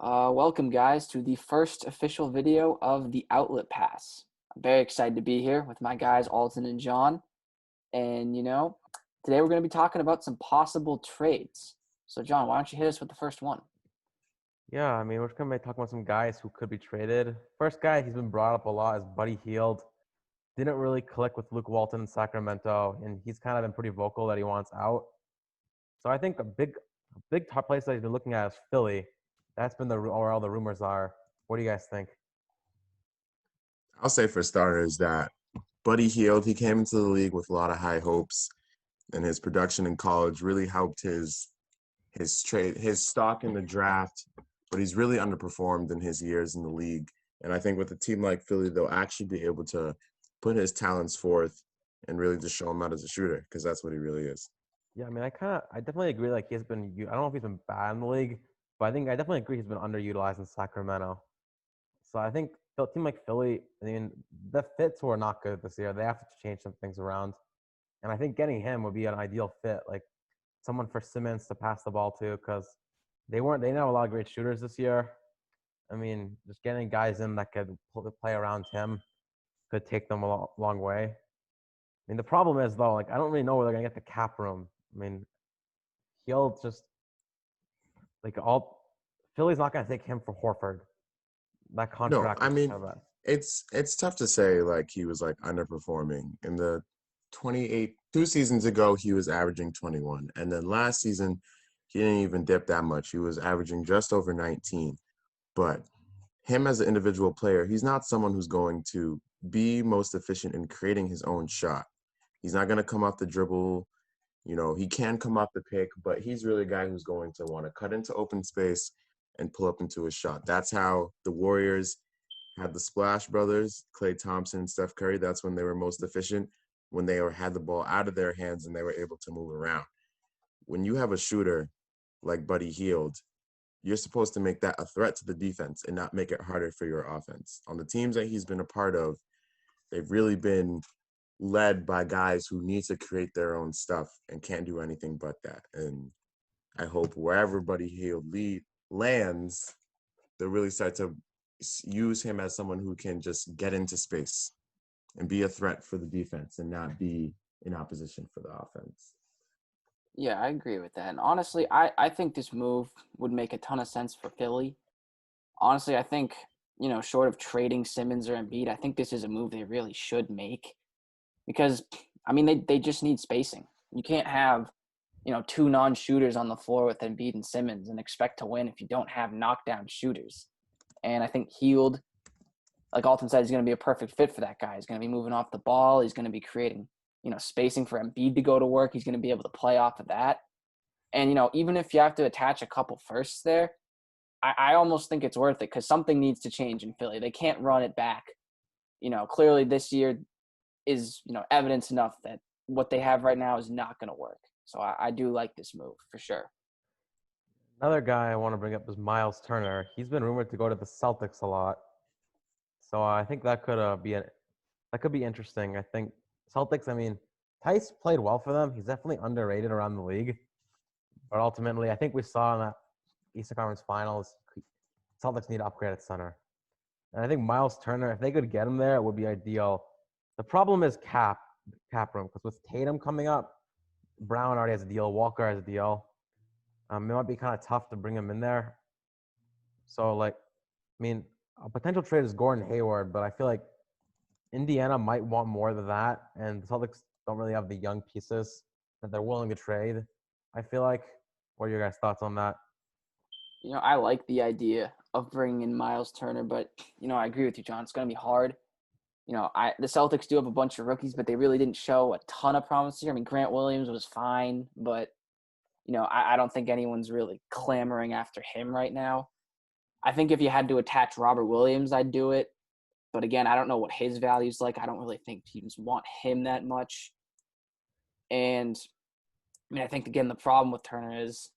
Welcome, guys, to the first official video of the Outlet Pass. I'm very excited to be here with my guys, Alton and John. And, today we're going to be talking about some possible trades. So, John, why don't you hit us with the first one? Yeah, we're going to be talking about some guys who could be traded. First guy, he's been brought up a lot, is Buddy Hield. Didn't really click with Luke Walton in Sacramento, and he's kind of been pretty vocal that he wants out. So I think a big top place that he's been looking at is Philly. That's been where all the rumors are. What do you guys think? I'll say for starters that Buddy Hield, he came into the league with a lot of high hopes, and his production in college really helped his stock in the draft, but he's really underperformed in his years in the league. And I think with a team like Philly, they'll actually be able to put his talents forth and really just show him out as a shooter, because that's what he really is. Yeah, I definitely agree. Like I don't know if he's been bad in the league, but I definitely agree he's been underutilized in Sacramento. So I think a team like Philly, the fits were not good this year. They have to change some things around. And I think getting him would be an ideal fit, like someone for Simmons to pass the ball to, because they didn't have a lot of great shooters this year. Just getting guys in that could play around him could take them a long way. The problem is though, like I don't really know where they're gonna get the cap room. He'll just like all Philly's not gonna take him for Horford. That No, contract is kind of bad. it's tough to say like he was like underperforming. In the 2 seasons ago, he was averaging 21, and then last season he didn't even dip that much. He was averaging just over 19. But him as an individual player, he's not someone who's going to be most efficient in creating his own shot. He's not going to come off the dribble. He can come off the pick, but he's really a guy who's going to want to cut into open space and pull up into a shot. That's how the Warriors had the Splash Brothers, Klay Thompson and Steph Curry. That's when they were most efficient, when they had the ball out of their hands and they were able to move around. When you have a shooter like Buddy Hield, you're supposed to make that a threat to the defense and not make it harder for your offense. On the teams that he's been a part of, they've really been led by guys who need to create their own stuff and can't do anything but that. And I hope wherever Buddy Hield lands, they'll really start to use him as someone who can just get into space and be a threat for the defense and not be in opposition for the offense. Yeah, I agree with that. And honestly, I think this move would make a ton of sense for Philly. Honestly, I think, short of trading Simmons or Embiid, I think this is a move they really should make. Because they just need spacing. You can't have, two non-shooters on the floor with Embiid and Simmons and expect to win if you don't have knockdown shooters. And I think Hield, like Alton said, is going to be a perfect fit for that guy. He's going to be moving off the ball. He's going to be creating, spacing for Embiid to go to work. He's going to be able to play off of that. And, even if you have to attach a couple firsts there, I almost think it's worth it because something needs to change in Philly. They can't run it back. Clearly this year is, evidence enough that what they have right now is not going to work. So I do like this move for sure. Another guy I want to bring up is Miles Turner. He's been rumored to go to the Celtics a lot, so I think that could be interesting. I think Celtics. Tice played well for them. He's definitely underrated around the league, but ultimately, I think we saw in that Eastern Conference Finals, Celtics need to upgrade at center, and I think Miles Turner, if they could get him there, it would be ideal. The problem is cap room, because with Tatum coming up, Brown already has a deal, Walker has a deal. It might be kind of tough to bring him in there. So, a potential trade is Gordon Hayward, but I feel like Indiana might want more than that, and the Celtics don't really have the young pieces that they're willing to trade. I feel like. What are your guys' thoughts on that? I like the idea of bringing in Miles Turner, but, I agree with you, John. It's going to be hard. The Celtics do have a bunch of rookies, but they really didn't show a ton of promise here. Grant Williams was fine, but, I don't think anyone's really clamoring after him right now. I think if you had to attach Robert Williams, I'd do it. But again, I don't know what his value's like. I don't really think teams want him that much. And, I think, again, the problem with Turner is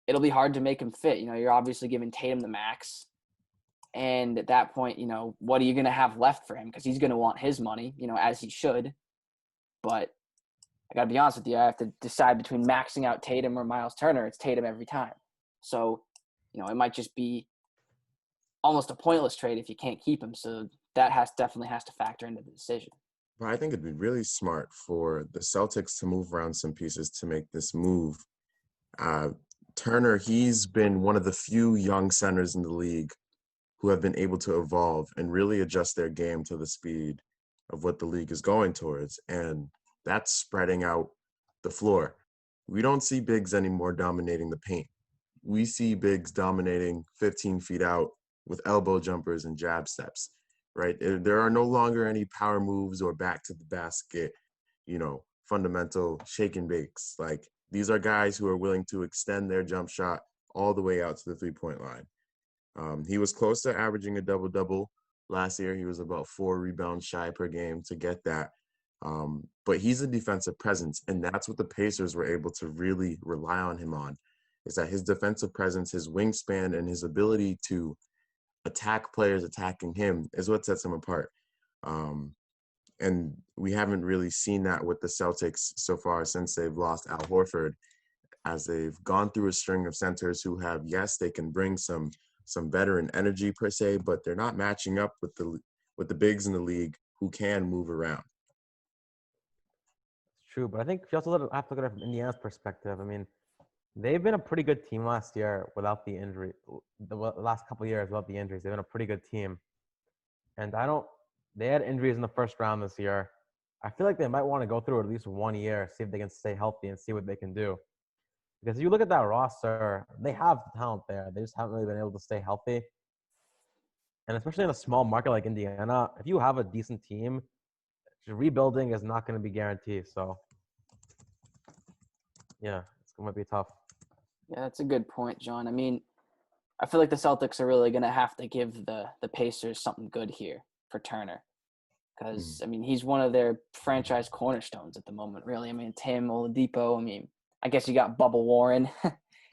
it'll be hard to make him fit. You're obviously giving Tatum the max. And at that point, what are you going to have left for him? Because he's going to want his money, as he should. But I got to be honest with you, I have to decide between maxing out Tatum or Miles Turner. It's Tatum every time. So, it might just be almost a pointless trade if you can't keep him. So that definitely has to factor into the decision. But I think it'd be really smart for the Celtics to move around some pieces to make this move. Uh, Turner, he's been one of the few young centers in the league who have been able to evolve and really adjust their game to the speed of what the league is going towards. And that's spreading out the floor. We don't see bigs anymore dominating the paint. We see bigs dominating 15 feet out with elbow jumpers and jab steps, right? There are no longer any power moves or back to the basket, fundamental shake and bakes. Like, these are guys who are willing to extend their jump shot all the way out to the 3-point line. He was close to averaging a double-double last year. He was about 4 rebounds shy per game to get that. But he's a defensive presence, and that's what the Pacers were able to really rely on him on, is that his defensive presence, his wingspan, and his ability to attack players attacking him is what sets him apart. And we haven't really seen that with the Celtics so far since they've lost Al Horford, as they've gone through a string of centers who have, yes, they can bring some veteran energy per se, but they're not matching up with the bigs in the league who can move around. It's true, but I think you also have to look at it from Indiana's perspective. I mean, they've been a pretty good team last year without the injury. The last couple of years without the injuries, they've been a pretty good team. And they had injuries in the first round this year. I feel like they might want to go through at least 1 year, see if they can stay healthy and see what they can do. Because if you look at that roster, they have the talent there. They just haven't really been able to stay healthy. And especially in a small market like Indiana, if you have a decent team, rebuilding is not going to be guaranteed. So, yeah, it's going to be tough. Yeah, that's a good point, John. I mean, I feel like the Celtics are really going to have to give the Pacers something good here for Turner. Because, I mean, he's one of their franchise cornerstones at the moment, really. I mean, Tim Oladipo, I mean, I guess you got Bubble Warren,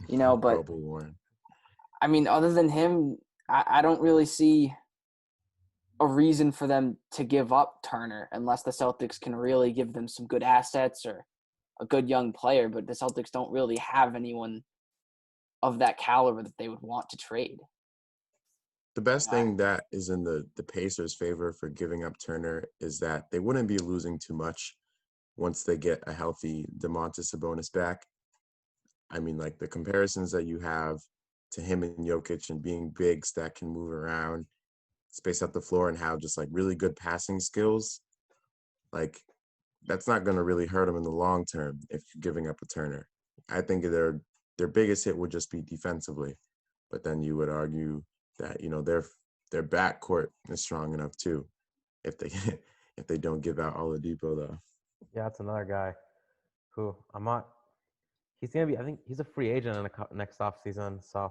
but Bubble Warren. I mean, other than him, I don't really see a reason for them to give up Turner unless the Celtics can really give them some good assets or a good young player. But the Celtics don't really have anyone of that caliber that they would want to trade. The best thing that is in the Pacers' favor for giving up Turner is that they wouldn't be losing too much once they get a healthy Domantas Sabonis back. I mean, like, the comparisons that you have to him and Jokic and being bigs that can move around, space out the floor, and have just like really good passing skills, like, that's not going to really hurt them in the long term if you're giving up a Turner. I think their biggest hit would just be defensively, but then you would argue that their backcourt is strong enough too, if they don't give out Oladipo though. Yeah, that's another guy who I'm not. He's gonna be. I think he's a free agent in the next off season, so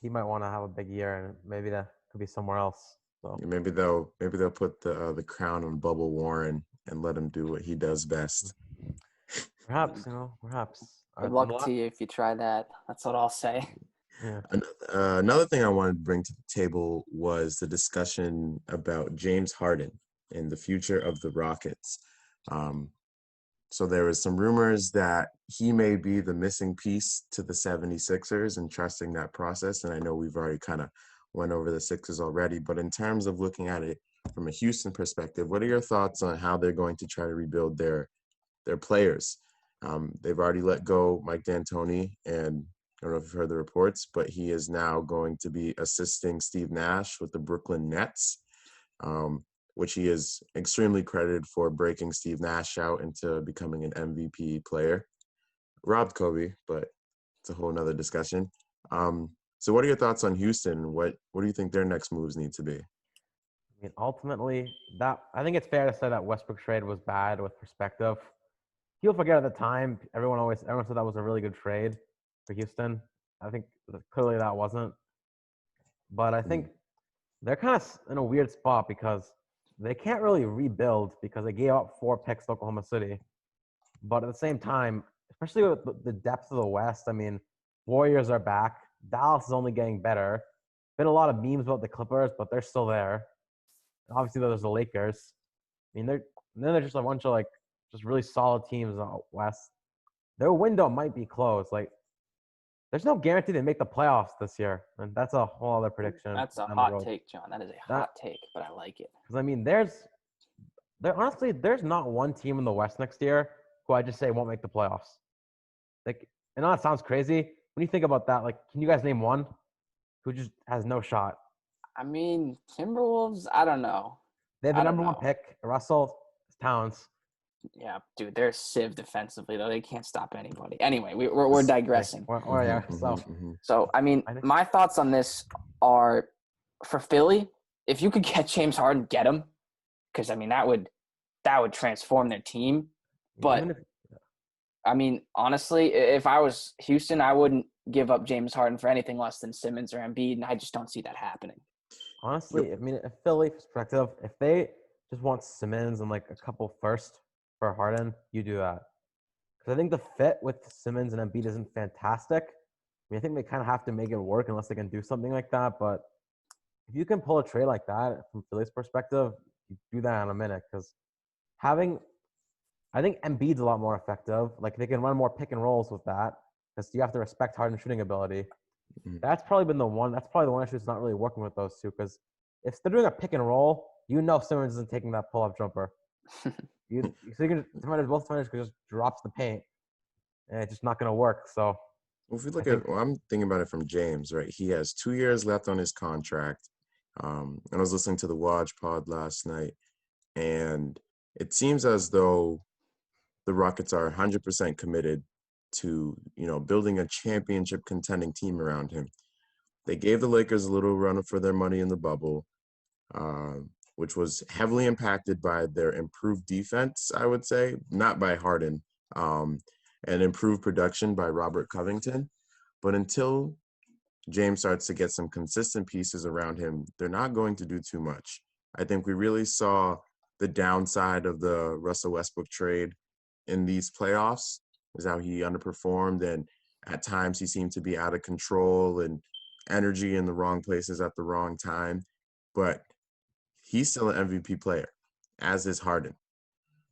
he might want to have a big year, and maybe that could be somewhere else. So maybe they'll put the crown on Bubble Warren and let him do what he does best. Perhaps. Good luck to you if you try that. That's what I'll say. Yeah. Another thing I wanted to bring to the table was the discussion about James Harden and the future of the Rockets. So there was some rumors that he may be the missing piece to the 76ers and trusting that process. And I know we've already kind of went over the Sixers already, but in terms of looking at it from a Houston perspective, what are your thoughts on how they're going to try to rebuild their players? They've already let go Mike D'Antoni, and I don't know if you've heard the reports, but he is now going to be assisting Steve Nash with the Brooklyn Nets, which he is extremely credited for breaking Steve Nash out into becoming an MVP player. Robbed Kobe, but it's a whole nother discussion. So what are your thoughts on Houston? What do you think their next moves need to be? I mean, ultimately, I think it's fair to say that Westbrook trade was bad with perspective. People forget at the time, everyone said that was a really good trade for Houston. I think clearly that wasn't. But I think they're kind of in a weird spot because they can't really rebuild because they gave up 4 picks to Oklahoma City. But at the same time, especially with the depth of the West, I mean, Warriors are back. Dallas is only getting better. Been a lot of memes about the Clippers, but they're still there. Obviously, there's the Lakers. I mean, they're just a bunch of just really solid teams out West. Their window might be closed. Like, there's no guarantee they make the playoffs this year, and that's a whole other prediction That's a down the hot road. take, John. That is a That hot take, but I like it. because I mean, there's not one team in the West next year who I just say won't make the playoffs. Like, I know it sounds crazy. When you think about that, like, can you guys name one who just has no shot? I mean, Timberwolves, I don't know. They have the I don't number one know. pick, Russell Towns. Yeah, dude, they're civ defensively though. They can't stop anybody. Anyway, we're digressing. Yeah. So, I mean, I think my thoughts on this are for Philly. If you could get James Harden, get him, because I mean that would transform their team. even But if I mean, honestly, if I was Houston, I wouldn't give up James Harden for anything less than Simmons or Embiid, and I just don't see that happening. honestly, I mean, if Philly perspective, if they just want Simmons and like a couple first for Harden, you do that. Because I think the fit with Simmons and Embiid isn't fantastic. I mean, I think they kind of have to make it work unless they can do something like that. But if you can pull a trade like that from Philly's perspective, you do that in a minute. Because having, I think Embiid's a lot more effective. Like they can run more pick and rolls with that. Because you have to respect Harden's shooting ability. Mhm. That's probably the one issue that's not really working with those two. Because if they're doing a pick and roll, you know Simmons isn't taking that pull up jumper. So you can both defenders could just drops the paint, and it's just not going to work. So Well, if we I look think at, well, I'm thinking about it from James, right? He has 2 years left on his contract. And I was listening to the Watch Pod last night, and it seems as though the Rockets are 100% committed to, building a championship contending team around him. They gave the Lakers a little run for their money in the bubble, uh, which was heavily impacted by their improved defense, I would say, not by Harden, and improved production by Robert Covington. But until James starts to get some consistent pieces around him, they're not going to do too much. I think we really saw the downside of the Russell Westbrook trade in these playoffs, is how he underperformed, and at times he seemed to be out of control and energy in the wrong places at the wrong time. But he's still an MVP player, as is Harden.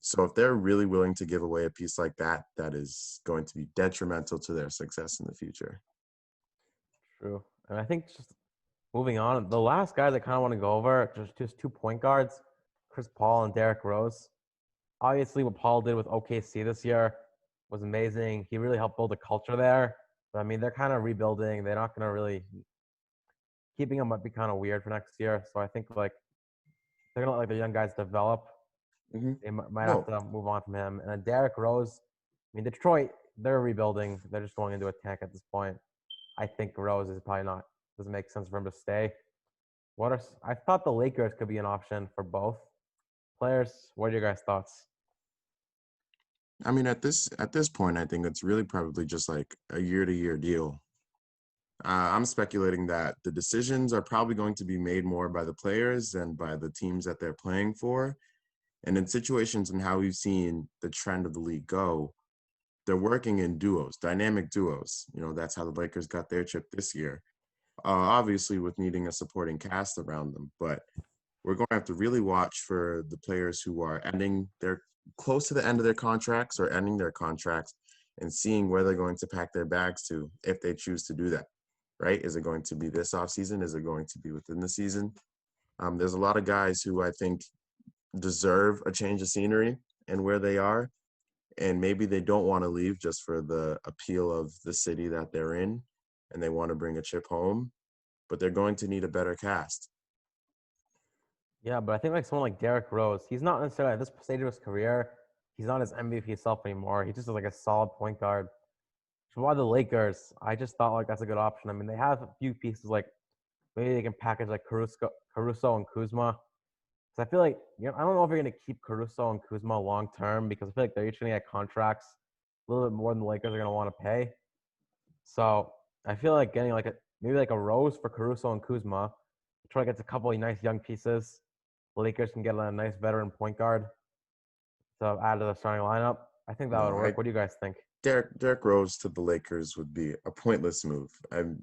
So if they're really willing to give away a piece like that, that is going to be detrimental to their success in the future. true. And I think just moving on, the last guys I kind of want to go over just 2 point guards, Chris Paul and Derrick Rose. Obviously, what Paul did with OKC this year was amazing. He really helped build a culture there. But I mean, they're kind of rebuilding. They're not going to really keeping him might be kind of weird for next year. So I think like they're gonna let like the young guys develop. Mm-hmm. They might have No, to move on from him. And then Derrick Rose, I mean, Detroit, they're rebuilding. They're just going into a tank at this point. I think Rose is probably not doesn't make sense for him to stay. I thought the Lakers could be an option for both players. What are your guys' thoughts? I mean at this point, I think it's really probably just like a year-to-year deal. I'm speculating that the decisions are probably going to be made more by the players than by the teams that they're playing for. And in situations and how we've seen the trend of the league go, they're working in duos, dynamic duos. That's how the Lakers got their chip this year. Obviously, with needing a supporting cast around them, but we're going to have to really watch for the players who are ending their close to the end of their contracts or ending their contracts and seeing where they're going to pack their bags to if they choose to do that, right? Is it going to be this offseason? Is it going to be within the season? There's a lot of guys who I think deserve a change of scenery and where they are. And maybe they don't want to leave just for the appeal of the city that they're in and they want to bring a chip home, but they're going to need a better cast. Yeah, but I think like someone like Derrick Rose, he's not necessarily at this stage of his career. He's not his MVP self anymore. He just is like a solid point guard. So why the Lakers? I just thought like that's a good option. I mean, they have a few pieces like maybe they can package like Caruso and Kuzma. So I feel like I don't know if you're going to keep Caruso and Kuzma long term because I feel like they're each going to get contracts a little bit more than the Lakers are going to want to pay. So I feel like getting like maybe like a Rose for Caruso and Kuzma. Try to get a couple of nice young pieces. The Lakers can get a nice veteran point guard to add to the starting lineup. I think that would No, work. What do you guys think? Derrick Rose to the Lakers would be a pointless move.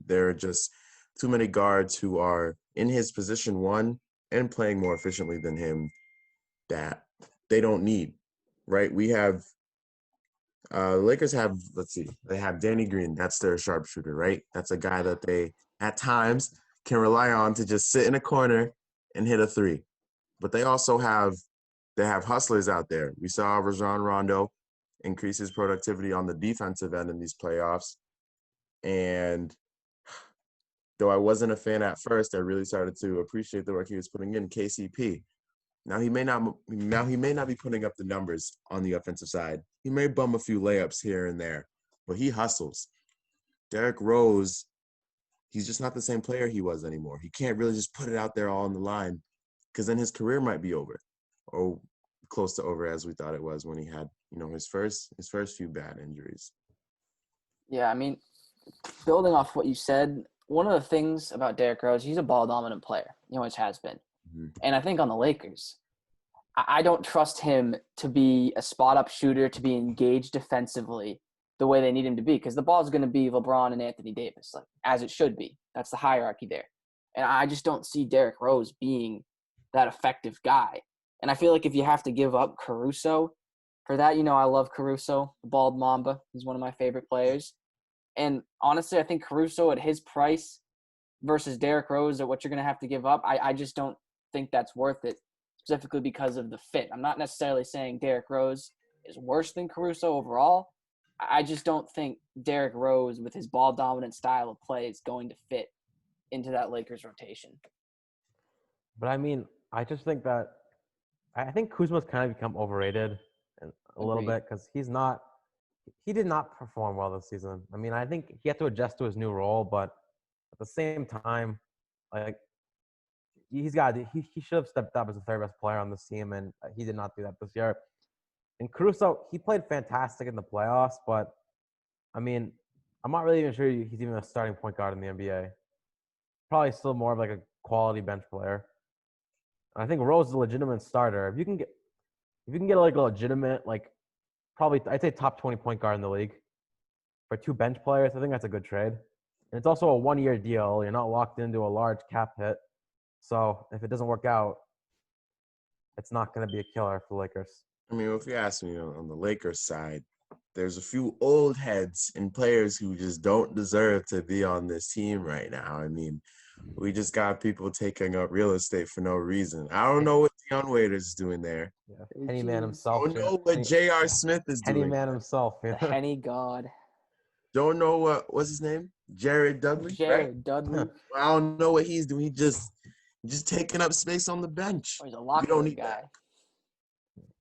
There are just too many guards who are in his position one and playing more efficiently than him that they don't need, right? We have Lakers have, let's see, they have Danny Green. That's their sharpshooter, right? That's a guy that they, at times, can rely on to just sit in a corner and hit a three. But they have hustlers out there. We saw Rajon Rondo increase his productivity on the defensive end in these playoffs. And though I wasn't a fan at first, I really started to appreciate the work he was putting in. KCP. Now he may not be putting up the numbers on the offensive side. He may bum a few layups here and there, but he hustles. Derrick Rose, he's just not the same player he was anymore. He can't really just put it out there all on the line because then his career might be over, or close to over as we thought it was when he had, his first few bad injuries. Yeah, I mean, building off what you said, one of the things about Derrick Rose, he's a ball dominant player. He always has been. Mm-hmm. And I think on the Lakers, I don't trust him to be a spot-up shooter, to be engaged defensively the way they need him to be, because the ball is going to be LeBron and Anthony Davis, like as it should be. That's the hierarchy there. And I just don't see Derrick Rose being that effective guy. And I feel like if you have to give up Caruso for that, I love Caruso, the bald Mamba. He's one of my favorite players. And honestly, I think Caruso at his price versus Derrick Rose at what you're going to have to give up, I just don't think that's worth it, specifically because of the fit. I'm not necessarily saying Derrick Rose is worse than Caruso overall. I just don't think Derrick Rose, with his ball-dominant style of play, is going to fit into that Lakers rotation. But I mean, I just think that I think Kuzma's kind of become overrated a little Agreed. bit because he did not perform well this season. I mean, I think he had to adjust to his new role, but at the same time, like he should have stepped up as the third best player on this team, and he did not do that this year. And Caruso, he played fantastic in the playoffs, but I mean, I'm not really even sure he's even a starting point guard in the NBA. Probably still more of like a quality bench player. I think Rose is a legitimate starter. If you can get like a legitimate, like probably I'd say top 20 point guard in the league for two bench players, I think that's a good trade. And it's also a 1-year deal. You're not locked into a large cap hit. So if it doesn't work out, it's not going to be a killer for the Lakers. I mean, if you ask me on the Lakers side, there's a few old heads and players who just don't deserve to be on this team right now. I mean, we just got people taking up real estate for no reason. I don't know what Deion Waiters is doing there. Yeah. Henny Man himself. Don't know what J.R. Smith is doing. Henny Man himself. The Henny God. Don't know what's his name? Jared Dudley. Jared right? Dudley. I don't know what he's doing. He just taking up space on the bench. Oh, he's a locker room guy.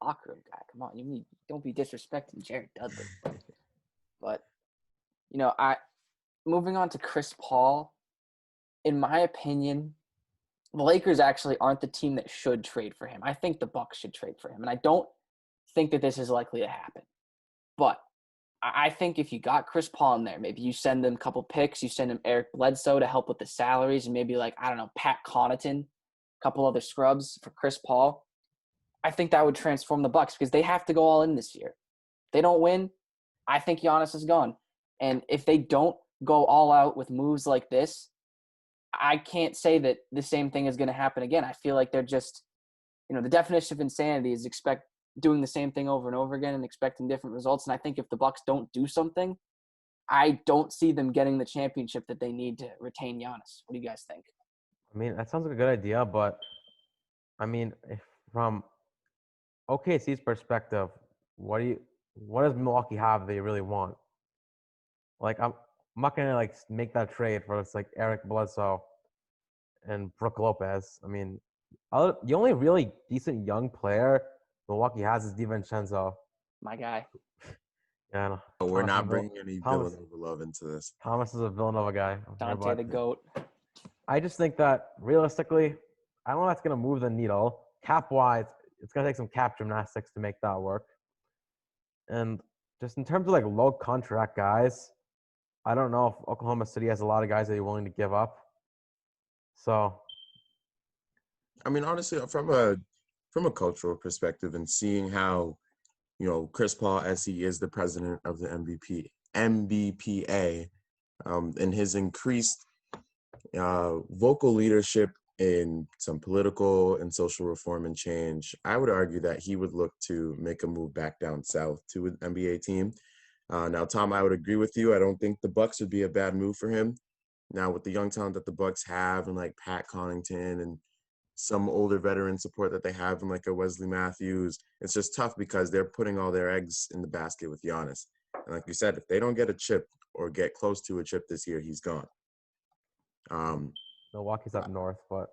Locker room guy. Come on, don't be disrespecting Jared Dudley. But moving on to Chris Paul. In my opinion, the Lakers actually aren't the team that should trade for him. I think the Bucks should trade for him, and I don't think that this is likely to happen. But I think if you got Chris Paul in there, maybe you send him a couple picks, you send him Eric Bledsoe to help with the salaries, and maybe Pat Connaughton, a couple other scrubs for Chris Paul. I think that would transform the Bucks because they have to go all in this year. If they don't win, I think Giannis is gone. And if they don't go all out with moves like this, I can't say that the same thing is going to happen again. I feel like they're just, the definition of insanity is doing the same thing over and over again and expecting different results. And I think if the Bucks don't do something, I don't see them getting the championship that they need to retain Giannis. What do you guys think? I mean, that sounds like a good idea, but I mean, if from OKC's perspective, what does Milwaukee have they really want? Like, I'm not gonna make that trade for Eric Bledsoe and Brook Lopez. I mean, the only really decent young player Milwaukee has is DiVincenzo. My guy. Yeah, I know. We're not bringing any Villanova love into this. Thomas is a Villanova guy. Dante the GOAT. I just think that realistically, I don't know if that's gonna move the needle. Cap-wise, it's gonna take some cap gymnastics to make that work. And just in terms of low contract guys, I don't know if Oklahoma City has a lot of guys that you're willing to give up. So, I mean, honestly, from a cultural perspective and seeing how, Chris Paul, as he is the president of the MBPA, and his increased vocal leadership in some political and social reform and change, I would argue that he would look to make a move back down south to an NBA team. Now, Tom, I would agree with you. I don't think the Bucks would be a bad move for him. Now, with the young talent that the Bucks have, and like Pat Connaughton and some older veteran support that they have, and like a Wesley Matthews, it's just tough because they're putting all their eggs in the basket with Giannis. And like you said, if they don't get a chip or get close to a chip this year, he's gone. Milwaukee's up north, but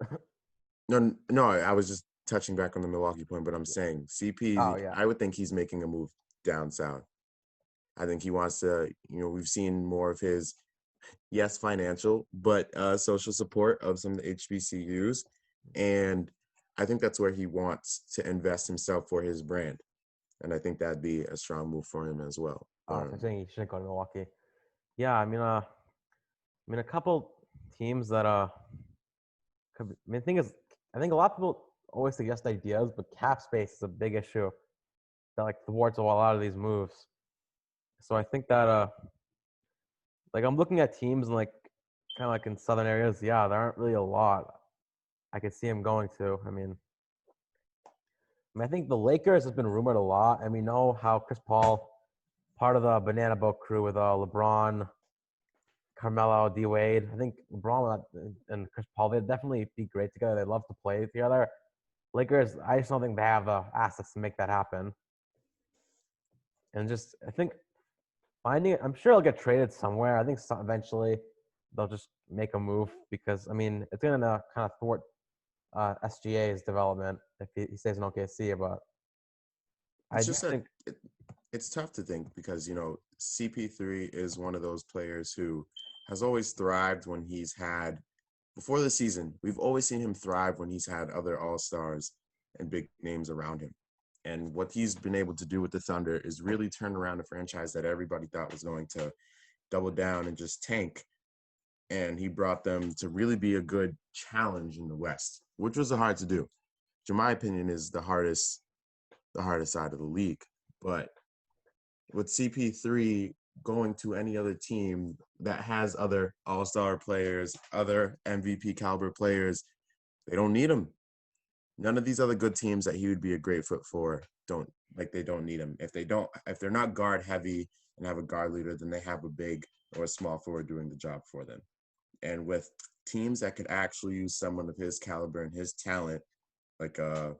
No, I was just touching back on the Milwaukee point, but I'm saying CP, oh yeah, I would think he's making a move down south. I think he wants to, we've seen more of his, yes, financial, but social support of some of the HBCUs. And I think that's where he wants to invest himself for his brand. And I think that'd be a strong move for him as well. I'm saying he shouldn't go to Milwaukee. Yeah, I mean, a couple teams that could be, I mean, the thing is, I think a lot of people always suggest ideas, but cap space is a big issue that like thwarts a lot of these moves. So I think that like I'm looking at teams and like kind of like in southern areas, yeah, there aren't really a lot I could see him going to. I think the Lakers has been rumored a lot, and we know how Chris Paul, part of the Banana Boat crew with LeBron, Carmelo, D Wade. I think LeBron and Chris Paul, they'd definitely be great together. They'd love to play together. Lakers, I just don't think they have the assets to make that happen. And just, I think I'm sure he'll get traded somewhere. I think eventually they'll just make a move because, I mean, it's going to kind of thwart SGA's development if he stays in OKC. But I It's do just that think it's tough to think because, CP3 is one of those players who has always thrived when he's had, before the season, we've always seen him thrive when he's had other all-stars and big names around him. And what he's been able to do with the Thunder is really turn around a franchise that everybody thought was going to double down and just tank. And he brought them to really be a good challenge in the West, which was hard to do. Which, in my opinion, is the hardest side of the league. But with CP3 going to any other team that has other all-star players, other MVP caliber players, they don't need him. None of these other good teams that he would be a great fit for they don't need him. If they're not guard heavy and have a guard leader, then they have a big or a small forward doing the job for them. And with teams that could actually use someone of his caliber and his talent, like the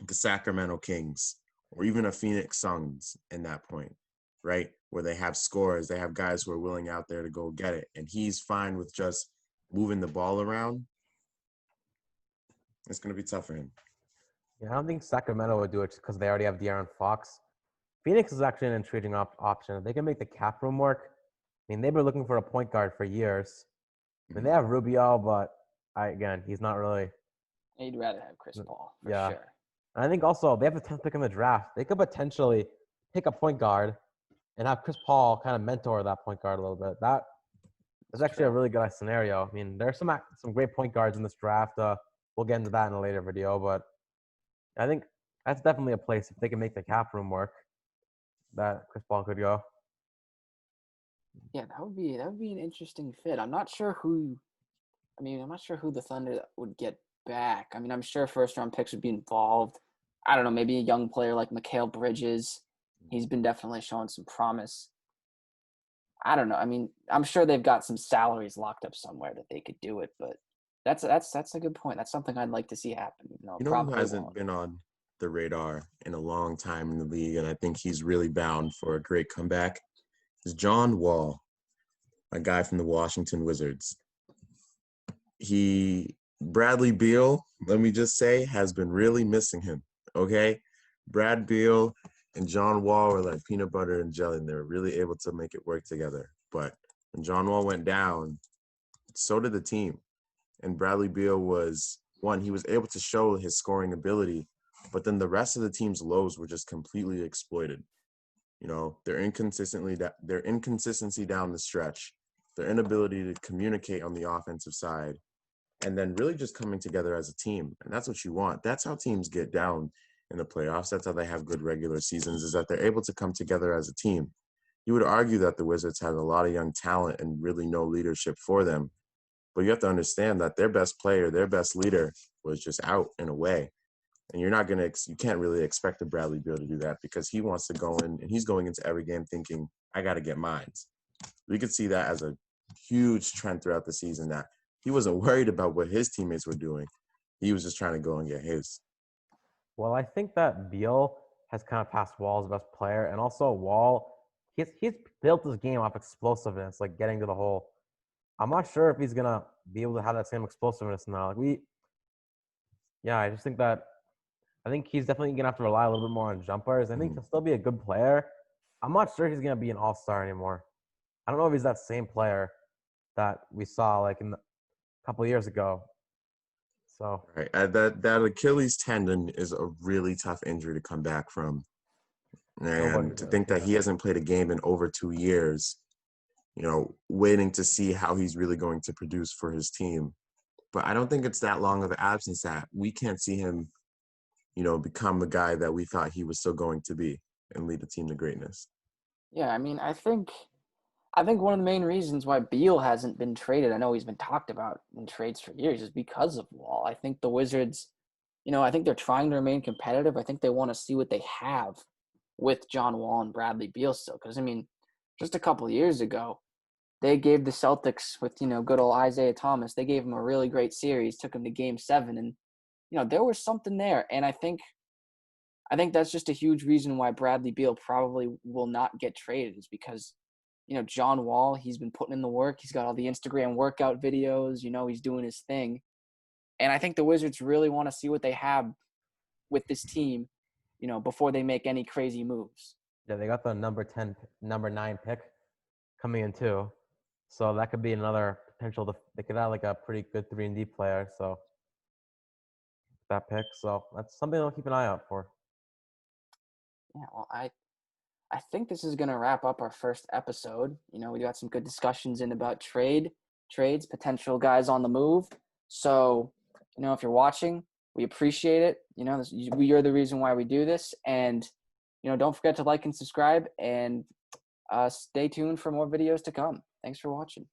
Sacramento Kings or even a Phoenix Suns in that point, right? Where they have scorers, they have guys who are willing out there to go get it. And he's fine with just moving the ball around. It's going to be tough for him. Yeah, I don't think Sacramento would do it because they already have De'Aaron Fox. Phoenix is actually an intriguing option. They can make the cap room work. I mean, they've been looking for a point guard for years. I mean, they have Rubio, but he's not really. You'd rather have Chris Paul, for Yeah. sure. And I think also they have the 10th pick in the draft. They could potentially pick a point guard and have Chris Paul kind of mentor that point guard a little bit. That is actually a really good scenario. I mean, there's some great point guards in this draft. We'll get into that in a later video, but I think that's definitely a place if they can make the cap room work that Chris Paul could go. Yeah, that would be an interesting fit. I'm not sure who the Thunder would get back. I mean, I'm sure first round picks would be involved. I don't know, maybe a young player like Mikal Bridges. He's been definitely showing some promise. I don't know. I mean, I'm sure they've got some salaries locked up somewhere that they could do it, but that's a good point. That's something I'd like to see happen. Who hasn't been on the radar in a long time in the league, and I think he's really bound for a great comeback, is John Wall, a guy from the Washington Wizards. Bradley Beal, let me just say, has been really missing him, okay? Brad Beal and John Wall were like peanut butter and jelly, and they were really able to make it work together. But when John Wall went down, so did the team. And Bradley Beal he was able to show his scoring ability, but then the rest of the team's lows were just completely exploited. Their inconsistency down the stretch, their inability to communicate on the offensive side, and then really just coming together as a team. And that's what you want. That's how teams get down in the playoffs. That's how they have good regular seasons, is that they're able to come together as a team. You would argue that the Wizards had a lot of young talent and really no leadership for them. But you have to understand that their best player, their best leader was just out in a way. And you can't really expect a Bradley Beal to do that because he wants to go in and he's going into every game thinking, I got to get mines. We could see that as a huge trend throughout the season that he wasn't worried about what his teammates were doing. He was just trying to go and get his. Well, I think that Beal has kind of passed Wall as best player, and also Wall, he's built his game off explosiveness, like getting to the hole. I'm not sure if he's gonna be able to have that same explosiveness now. Yeah, I just think that I think he's definitely gonna have to rely a little bit more on jumpers. I think he'll still be a good player. I'm not sure he's gonna be an all-star anymore. I don't know if he's that same player that we saw like in a couple of years ago. So Right. That Achilles tendon is a really tough injury to come back from. nobody And to does, think that yeah. he hasn't played a game in over 2 years, waiting to see how he's really going to produce for his team. But I don't think it's that long of an absence that we can't see him, become the guy that we thought he was still going to be and lead the team to greatness. Yeah, I mean, I think one of the main reasons why Beal hasn't been traded, I know he's been talked about in trades for years, is because of Wall. I think the Wizards, I think they're trying to remain competitive. I think they want to see what they have with John Wall and Bradley Beal still. Because, I mean, just a couple of years ago, they gave the Celtics with, good old Isaiah Thomas, they gave him a really great series, took him to game 7. And, there was something there. And I think that's just a huge reason why Bradley Beal probably will not get traded is because John Wall, he's been putting in the work. He's got all the Instagram workout videos. He's doing his thing. And I think the Wizards really want to see what they have with this team, before they make any crazy moves. Yeah, they got the number 9 pick coming in too. So that could be another potential. They could have like a pretty good 3-and-D player. So that pick. So that's something I'll keep an eye out for. Yeah, well, I think this is going to wrap up our first episode. We got some good discussions in about trades, potential guys on the move. So, if you're watching, we appreciate it. You're the reason why we do this. And, don't forget to like and subscribe and stay tuned for more videos to come. Thanks for watching.